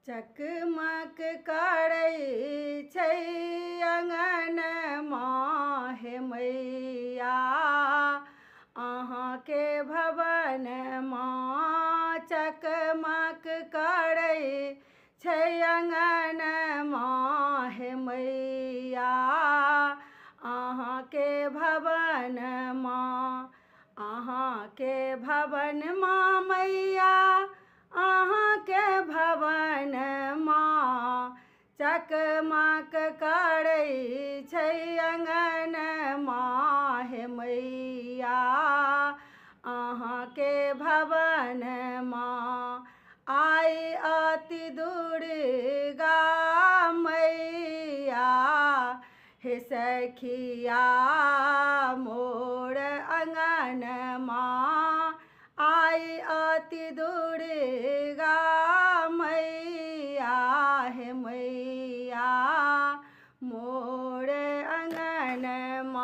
चकमक करै छै अंगन माहे मैया, अहाँके भवन माँ चकमक करै छै अंगन माहे मैया, अहाँके भवन माँ, अहाँके भवन माँ मैया, अहाँके भवन माँ चकमक करै छै अंगन माहे मैया, अहाँके भवन माँ। आई अति दुर्गा मैया, हे सखिया मोर अंगन माँ, आई अति दुर्गा मैया, हे मैया मोर अंगन